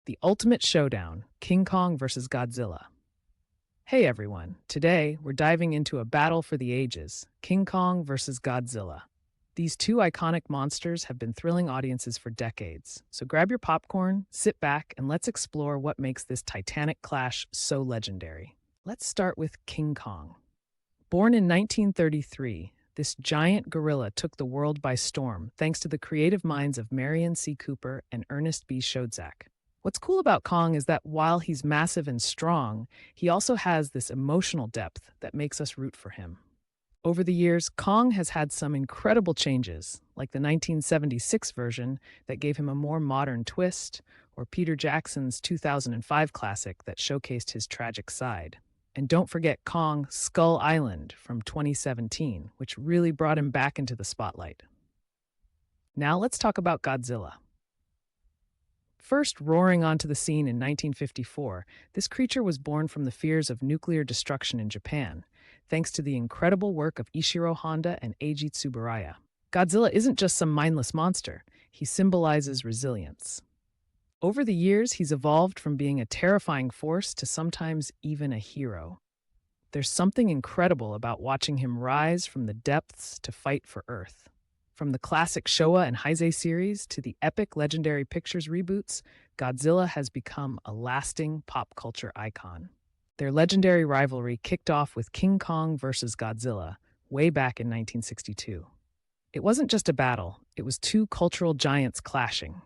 The ultimate showdown, King Kong versus Godzilla. Hey everyone, today we're diving into a battle for the ages, King Kong versus Godzilla. These two iconic monsters have been thrilling audiences for decades, so grab your popcorn, sit back, and let's explore what makes this titanic clash so legendary. Let's start with King Kong. Born in 1933, this giant gorilla took the world by storm thanks to the creative minds of Marion C. Cooper and Ernest B. Schoedsack. What's cool about Kong is that while he's massive and strong, he also has this emotional depth that makes us root for him. Over the years, Kong has had some incredible changes, like the 1976 version that gave him a more modern twist, or Peter Jackson's 2005 classic that showcased his tragic side. And don't forget Kong Skull Island from 2017, which really brought him back into the spotlight. Now let's talk about Godzilla. First roaring onto the scene in 1954, this creature was born from the fears of nuclear destruction in Japan, thanks to the incredible work of Ishiro Honda and Eiji Tsuburaya. Godzilla isn't just some mindless monster, he symbolizes resilience. Over the years, he's evolved from being a terrifying force to sometimes even a hero. There's something incredible about watching him rise from the depths to fight for Earth. From the classic Showa and Heisei series to the epic Legendary Pictures reboots, Godzilla has become a lasting pop culture icon. Their legendary rivalry kicked off with King Kong versus Godzilla way back in 1962. It wasn't just a battle, it was two cultural giants clashing.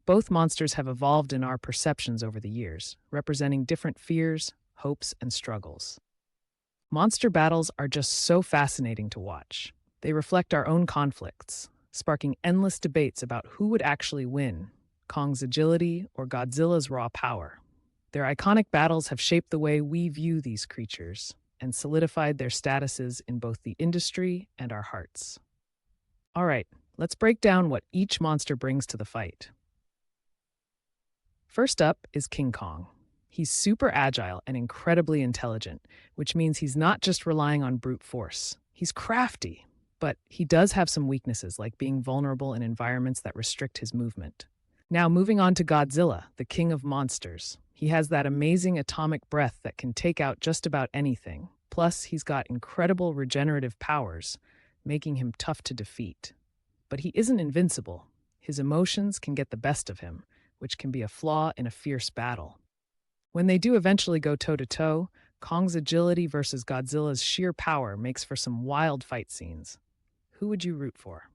Both monsters have evolved in our perceptions over the years, representing different fears, hopes, and struggles. Monster battles are just so fascinating to watch. They reflect our own conflicts, sparking endless debates about who would actually win, Kong's agility or Godzilla's raw power. Their iconic battles have shaped the way we view these creatures and solidified their statuses in both the industry and our hearts. All right, let's break down what each monster brings to the fight. First up is King Kong. He's super agile and incredibly intelligent, which means he's not just relying on brute force. He's crafty. But he does have some weaknesses, like being vulnerable in environments that restrict his movement. Now, moving on to Godzilla, the king of monsters. He has that amazing atomic breath that can take out just about anything. Plus, he's got incredible regenerative powers, making him tough to defeat. But he isn't invincible. His emotions can get the best of him, which can be a flaw in a fierce battle. When they do eventually go toe-to-toe, Kong's agility versus Godzilla's sheer power makes for some wild fight scenes. Who would you root for?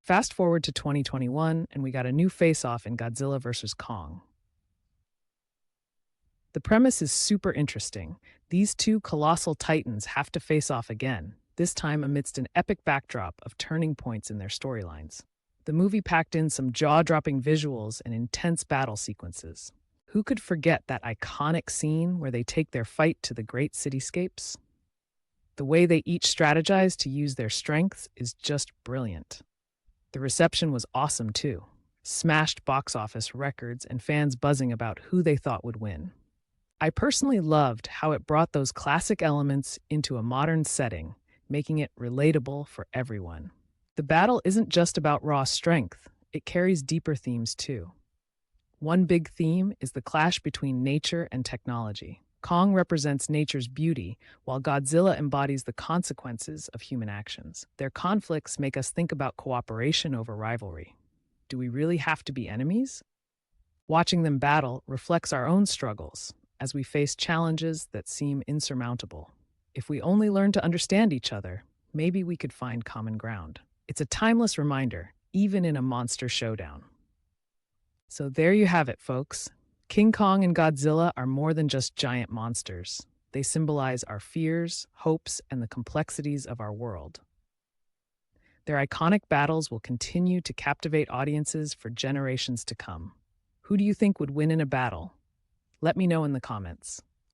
Fast forward to 2021, and we got a new face-off in Godzilla vs. Kong. The premise is super interesting. These two colossal titans have to face off again, this time amidst an epic backdrop of turning points in their storylines. The movie packed in some jaw-dropping visuals and intense battle sequences. Who could forget that iconic scene where they take their fight to the great cityscapes? The way they each strategize to use their strengths is just brilliant. The reception was awesome too. Smashed box office records and fans buzzing about who they thought would win. I personally loved how it brought those classic elements into a modern setting, making it relatable for everyone. The battle isn't just about raw strength, it carries deeper themes too. One big theme is the clash between nature and technology. Kong represents nature's beauty, while Godzilla embodies the consequences of human actions. Their conflicts make us think about cooperation over rivalry. Do we really have to be enemies? Watching them battle reflects our own struggles as we face challenges that seem insurmountable. If we only learn to understand each other, maybe we could find common ground. It's a timeless reminder, even in a monster showdown. So there you have it, folks. King Kong and Godzilla are more than just giant monsters. They symbolize our fears, hopes, and the complexities of our world. Their iconic battles will continue to captivate audiences for generations to come. Who do you think would win in a battle? Let me know in the comments.